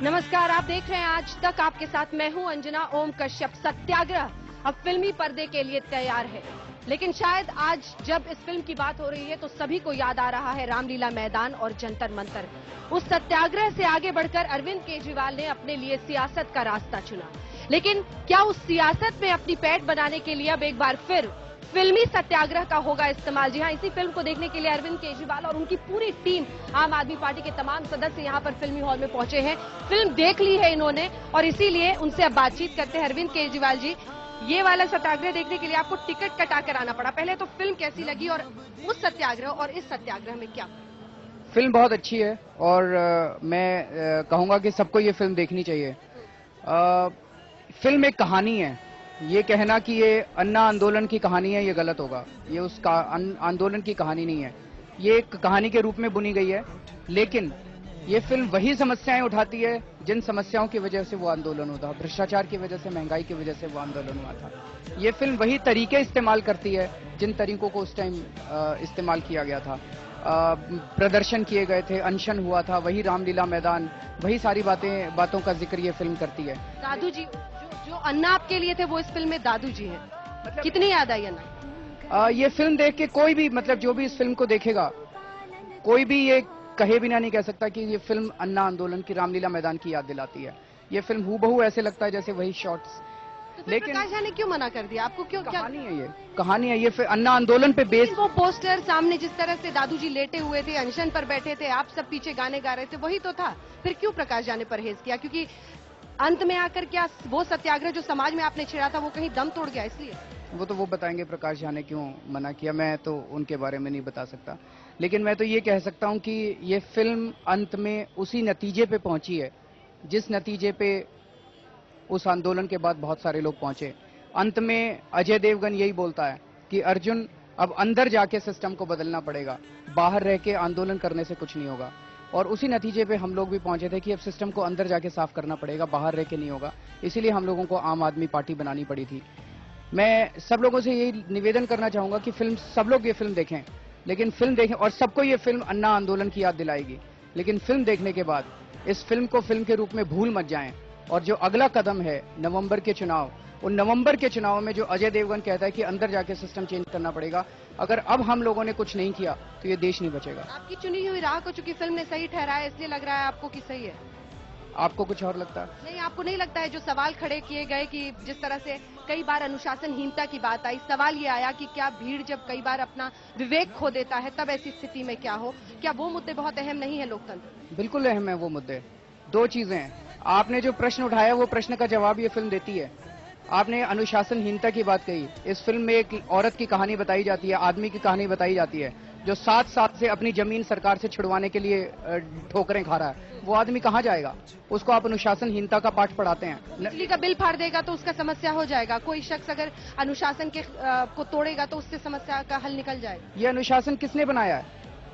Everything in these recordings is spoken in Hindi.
नमस्कार, आप देख रहे हैं आज तक। आपके साथ मैं हूं अंजना। ओम कश्यप। सत्याग्रह अब फिल्मी पर्दे के लिए तैयार है, लेकिन शायद आज जब इस फिल्म की बात हो रही है तो सभी को याद आ रहा है रामलीला मैदान और जंतर मंतर। उस सत्याग्रह से आगे बढ़कर अरविंद केजरीवाल ने अपने लिए सियासत का रास्ता चुना, लेकिन क्या उस सियासत में अपनी पैठ बनाने के लिए अब एक बार फिर फिल्मी सत्याग्रह का होगा इस्तेमाल? जी हां, इसी फिल्म को देखने के लिए अरविंद केजरीवाल और उनकी पूरी टीम, आम आदमी पार्टी के तमाम सदस्य यहां पर फिल्मी हॉल में पहुंचे हैं। फिल्म देख ली है इन्होंने और इसीलिए उनसे अब बातचीत करते हैं। अरविंद केजरीवाल जी, ये वाला सत्याग्रह देखने के लिए आपको टिकट कटा कर आना पड़ा, पहले तो फिल्म कैसी लगी और उस सत्याग्रह और इस सत्याग्रह में क्या? फिल्म बहुत अच्छी है और मैं कहूंगा कि सबको ये फिल्म देखनी चाहिए। फिल्म एक कहानी है। ये कहना कि ये अन्ना आंदोलन की कहानी है, ये गलत होगा। ये उस आंदोलन की कहानी नहीं है, ये एक कहानी के रूप में बुनी गई है। लेकिन ये फिल्म वही समस्याएं उठाती है जिन समस्याओं की वजह से वो आंदोलन हुआ था। भ्रष्टाचार की वजह से, महंगाई की वजह से वो आंदोलन हुआ था। ये फिल्म वही तरीके इस्तेमाल करती है जिन तरीकों को उस टाइम इस्तेमाल किया गया था। प्रदर्शन किए गए थे, अनशन हुआ था, वही रामलीला मैदान, वही सारी बातों का जिक्र ये फिल्म करती है। दादू जी, जो अन्ना आपके लिए थे वो इस फिल्म में दादू जी हैं। मतलब कितनी याद आई अन्ना? ये फिल्म देख के कोई भी, मतलब जो भी इस फिल्म को देखेगा, कोई भी ये कहे बिना नहीं कह सकता कि ये फिल्म अन्ना आंदोलन की, रामलीला मैदान की याद दिलाती है। ये फिल्म हूबहू ऐसे लगता है जैसे वही शॉट्स। तो लेकिन प्रकाश झा ने क्यों मना कर दिया आपको? क्यों? कहानी है ये, कहानी है ये फिर अन्ना आंदोलन पे बेस्ड। वो पोस्टर सामने जिस तरह से दादू जी लेटे हुए थे, अनशन पर बैठे थे, आप सब पीछे गाने गा रहे थे, वही तो था। फिर क्यों प्रकाश झा ने परहेज किया? क्योंकि अंत में आकर क्या वो सत्याग्रह जो समाज में आपने छेड़ा था वो कहीं दम तोड़ गया, इसलिए? वो तो वो बताएंगे प्रकाश झा ने क्यों मना किया, मैं तो उनके बारे में नहीं बता सकता। लेकिन मैं तो ये कह सकता हूं कि ये फिल्म अंत में उसी नतीजे पे पहुंची है जिस नतीजे पे उस आंदोलन के बाद बहुत सारे लोग पहुंचे। अंत में अजय देवगन यही बोलता है कि अर्जुन, अब अंदर जाके सिस्टम को बदलना पड़ेगा, बाहर रह के आंदोलन करने से कुछ नहीं होगा। और उसी नतीजे पे हम लोग भी पहुंचे थे कि अब सिस्टम को अंदर जाके साफ करना पड़ेगा, बाहर रह के नहीं होगा। इसीलिए हम लोगों को आम आदमी पार्टी बनानी पड़ी थी। मैं सब लोगों से यही निवेदन करना चाहूंगा कि सब लोग ये फिल्म देखें, लेकिन फिल्म देखें और सबको ये फिल्म अन्ना आंदोलन की याद दिलाएगी। लेकिन फिल्म देखने के बाद इस फिल्म को फिल्म के रूप में भूल मत जाएं। और जो अगला कदम है नवंबर के चुनाव, उन नवंबर के चुनाव में जो अजय देवगन कहता है कि अंदर जाके सिस्टम चेंज करना पड़ेगा, अगर अब हम लोगों ने कुछ नहीं किया तो ये देश नहीं बचेगा। आपकी चुनी हुई राह को चूंकि फिल्म ने सही ठहराया, इसलिए लग रहा है आपको कि सही है। आपको कुछ और लगता है? नहीं, आपको नहीं लगता है जो सवाल खड़े किए गए कि जिस तरह से कई बार अनुशासनहीनता की बात आई, सवाल ये आया कि क्या भीड़ जब कई बार अपना विवेक खो देता है तब ऐसी स्थिति में क्या हो? क्या वो मुद्दे बहुत अहम नहीं है लोकतंत्र? बिल्कुल अहम है वो मुद्दे। दो चीजें हैं। आपने जो प्रश्न उठाया वो प्रश्न का जवाब ये फिल्म देती है। आपने अनुशासनहीनता की बात कही। इस फिल्म में एक औरत की कहानी बताई जाती है, आदमी की कहानी बताई जाती है जो 7 साल से अपनी जमीन सरकार से छुड़वाने के लिए ठोकरें खा रहा है। वो आदमी कहाँ जाएगा? उसको आप अनुशासनहीनता का पाठ पढ़ाते हैं। बिजली का बिल फाड़ देगा तो उसका समस्या हो जाएगा। कोई शख्स अगर अनुशासन के को तोड़ेगा तो उससे समस्या का हल निकल जाएगा। ये अनुशासन किसने बनाया है?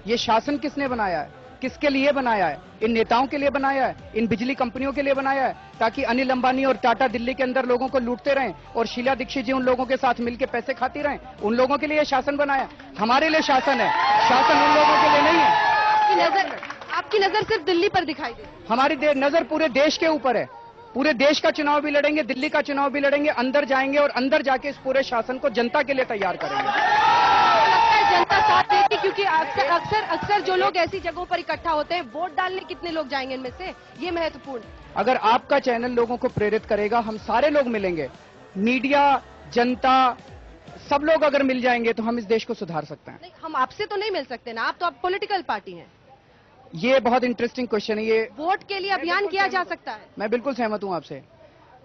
ये शासन किसने बनाया है? किसके लिए बनाया है? इन नेताओं के लिए बनाया है? इन बिजली कंपनियों के लिए बनाया है ताकि अनिल अंबानी और टाटा दिल्ली के अंदर लोगों को लूटते रहें और शीला दीक्षित जी उन लोगों के साथ मिलकर पैसे खाती रहें? उन लोगों के लिए शासन बनाया? हमारे लिए शासन है, शासन उन लोगों के लिए नहीं है। आपकी नजर सिर्फ दिल्ली पर दिखाई दे? हमारी नजर पूरे देश के ऊपर है। पूरे देश का चुनाव भी लड़ेंगे, दिल्ली का चुनाव भी लड़ेंगे, अंदर जाएंगे और अंदर जाके इस पूरे शासन को जनता के लिए तैयार करेंगे। जनता साथ देगी क्योंकि अक्सर जो लोग ऐसी जगहों पर इकट्ठा होते हैं, वोट डालने कितने लोग जाएंगे इनमें से, ये महत्वपूर्ण। अगर आपका चैनल लोगों को प्रेरित करेगा, हम सारे लोग मिलेंगे, मीडिया, जनता, सब लोग अगर मिल जाएंगे तो हम इस देश को सुधार सकते हैं। नहीं, हम आपसे तो नहीं मिल सकते ना, आप पॉलिटिकल पार्टी हैं। ये बहुत इंटरेस्टिंग क्वेश्चन है। ये वोट के लिए अभियान किया जा सकता है। मैं बिल्कुल सहमत हूं आपसे।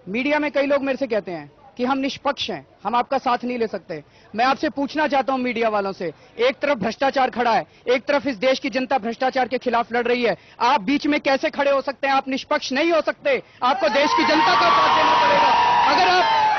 मीडिया में कई लोग मेरे से कहते हैं कि हम निष्पक्ष हैं, हम आपका साथ नहीं ले सकते। मैं आपसे पूछना चाहता हूं मीडिया वालों से, एक तरफ भ्रष्टाचार खड़ा है, एक तरफ इस देश की जनता भ्रष्टाचार के खिलाफ लड़ रही है, आप बीच में कैसे खड़े हो सकते हैं? आप निष्पक्ष नहीं हो सकते, आपको देश की जनता का साथ देना पड़ेगा।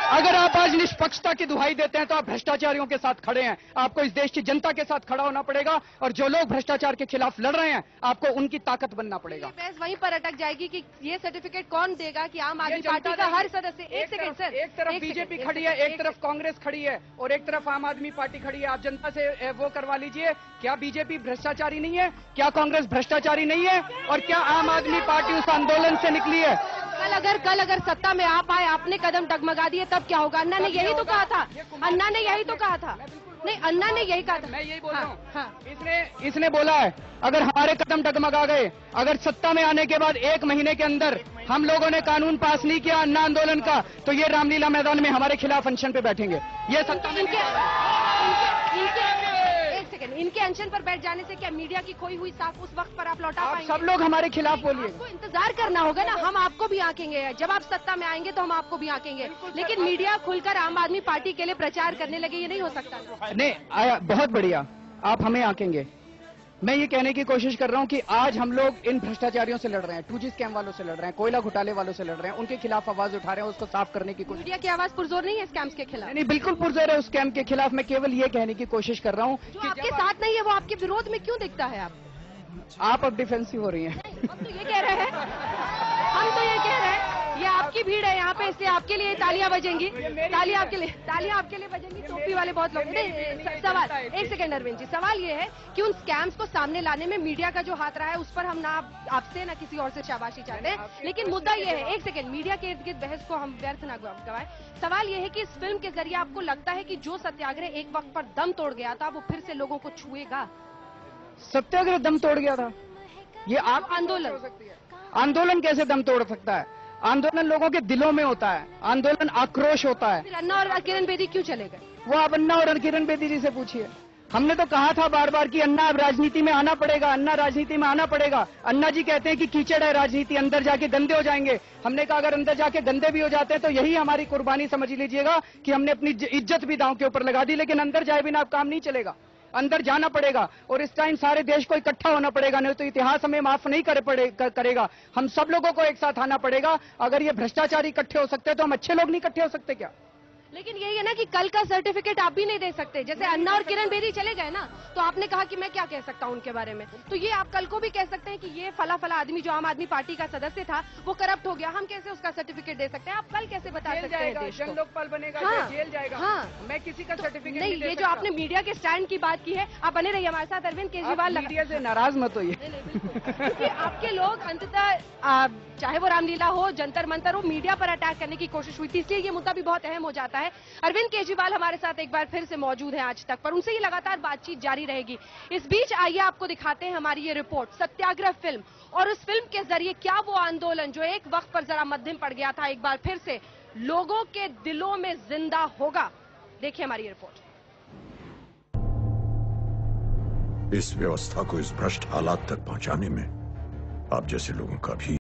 अगर आप आज निष्पक्षता की दुहाई देते हैं तो आप भ्रष्टाचारियों के साथ खड़े हैं। आपको इस देश की जनता के साथ खड़ा होना पड़ेगा और जो लोग भ्रष्टाचार के खिलाफ लड़ रहे हैं आपको उनकी ताकत बनना पड़ेगा। बहस वहीं पर अटक जाएगी कि ये सर्टिफिकेट कौन देगा कि आम आदमी पार्टी का हर सदस्य। एक सेकंड सर, एक तरफ बीजेपी खड़ी है, एक तरफ कांग्रेस खड़ी है और एक तरफ आम आदमी पार्टी खड़ी है। आप जनता से वो करवा लीजिए, क्या बीजेपी भ्रष्टाचारी नहीं है, क्या कांग्रेस भ्रष्टाचारी नहीं है और क्या आम आदमी पार्टी उस आंदोलन से निकली है? कल अगर सत्ता में आप आए, आपने कदम डगमगा दिए, तब क्या होगा? अन्ना ने यही तो कहा था, अन्ना ने यही तो कहा था। नहीं, अन्ना ने यही कहा था। मैं यही बोल रहा हूँ। हाँ। इसने बोला है अगर हमारे कदम डगमगा गए, अगर सत्ता में आने के बाद 1 महीने के अंदर हम लोगों ने कानून पास नहीं किया अन्ना आंदोलन का, तो ये रामलीला मैदान में हमारे खिलाफ अनशन पे बैठेंगे। ये सत्ता में इनके अनशन पर बैठ जाने से क्या मीडिया की खोई हुई साख उस वक्त पर आप लौटा पाएंगे? सब लोग हमारे खिलाफ बोलिए। आपको इंतजार करना होगा ना, हम आपको भी आंकेंगे। जब आप सत्ता में आएंगे तो हम आपको भी आंकेंगे, लेकिन मीडिया खुलकर आम आदमी पार्टी के लिए प्रचार करने लगे, ये नहीं हो सकता। नहीं, बहुत बढ़िया, आप हमें आंकेंगे। मैं ये कहने की कोशिश कर रहा हूं कि आज हम लोग इन भ्रष्टाचारियों से लड़ रहे हैं, 2G स्कैम वालों से लड़ रहे हैं, कोयला घोटाले वालों से लड़ रहे हैं, उनके खिलाफ आवाज उठा रहे हैं, उसको साफ करने की कोशिश। मीडिया की आवाज पुरजोर नहीं है स्कैम्स के खिलाफ? नहीं, बिल्कुल पुरजोर है उस स्कैम के खिलाफ। मैं केवल ये कहने की कोशिश कर रहा हूँ जो आपके साथ नहीं है वो आपके विरोध में क्यों दिखता है? आप अब डिफेंसिव हो रही हैं। हम तो ये कह रहे हैं, ये आपकी भीड़ है यहाँ पे, इसलिए आपके लिए तालियां बजेंगी, तालियां आपके लिए बजेंगी। टोपी वाले बहुत लोग। सवाल, एक सेकंड अरविंद जी, सवाल ये है कि उन स्कैम्स को सामने लाने में मीडिया का जो हाथ रहा है उस पर हम ना आपसे ना किसी और से शाबाशी चाहते हैं, लेकिन मुद्दा ये है, एक सेकंड, मीडिया के इर्द गिर्द बहस को हम व्यर्थ ना गवाएं। सवाल ये है कि इस फिल्म के जरिए आपको लगता है कि जो सत्याग्रह एक वक्त पर दम तोड़ गया था वो फिर से लोगों को छुएगा? सत्याग्रह दम तोड़ गया था? ये आप आंदोलन कैसे दम तोड़ सकता है? आंदोलन लोगों के दिलों में होता है, आंदोलन आक्रोश होता है। फिर अन्ना और किरण बेदी क्यों चले गए? वो आप अन्ना और किरण बेदी जी से पूछिए। हमने तो कहा था बार बार कि अन्ना अब राजनीति में आना पड़ेगा, अन्ना राजनीति में आना पड़ेगा। अन्ना जी कहते हैं कि कीचड़ है राजनीति, अंदर जाके गंदे हो जाएंगे। हमने कहा अगर अंदर जाके गंदे भी हो जाते हैं तो यही हमारी कुर्बानी समझ लीजिएगा कि हमने अपनी इज्जत भी दांव के ऊपर लगा दी, लेकिन अंदर जाए बिना अब काम नहीं चलेगा, अंदर जाना पड़ेगा और इस टाइम सारे देश को इकट्ठा होना पड़ेगा, नहीं तो इतिहास हमें माफ नहीं करेगा। हम सब लोगों को एक साथ आना पड़ेगा। अगर ये भ्रष्टाचारी इकट्ठे हो सकते हैं तो हम अच्छे लोग नहीं इकट्ठे हो सकते क्या? लेकिन यही है ना कि कल का सर्टिफिकेट आप भी नहीं दे सकते। जैसे अन्ना और किरण बेदी चले गए ना, तो आपने कहा कि मैं क्या कह सकता हूं उनके बारे में, तो ये आप कल को भी कह सकते हैं कि ये फला आदमी जो आम आदमी पार्टी का सदस्य था वो करप्ट हो गया। हम कैसे उसका सर्टिफिकेट दे सकते हैं? आप कल कैसे बता सकते हैं देश को? लोकपाल बनेगा, जेल जाएगा। हाँ, मैं किसी का सर्टिफिकेट नहीं, ये जो आपने मीडिया के स्टैंड की बात की है, आप बने रहिए हमारे साथ। अरविंद केजरीवाल मीडिया से नाराज मत होइए, क्योंकि आपके लोग अंततः चाहे वो रामलीला हो, जंतर मंतर हो, मीडिया पर अटैक करने की कोशिश हुई थी, इसलिए ये मुद्दा भी बहुत अहम हो जाता है। अरविंद केजरीवाल हमारे साथ एक बार फिर से मौजूद है आज तक पर, उनसे ये लगातार बातचीत जारी रहेगी। इस बीच आइए आपको दिखाते हैं हमारी ये रिपोर्ट, सत्याग्रह फिल्म, और उस फिल्म के जरिए क्या वो आंदोलन जो एक वक्त पर जरा मध्यम पड़ गया था एक बार फिर से लोगों के दिलों में जिंदा होगा। देखिए हमारी ये रिपोर्ट। इस व्यवस्था को इस भ्रष्ट हालात तक पहुंचाने में आप जैसे लोगों का भी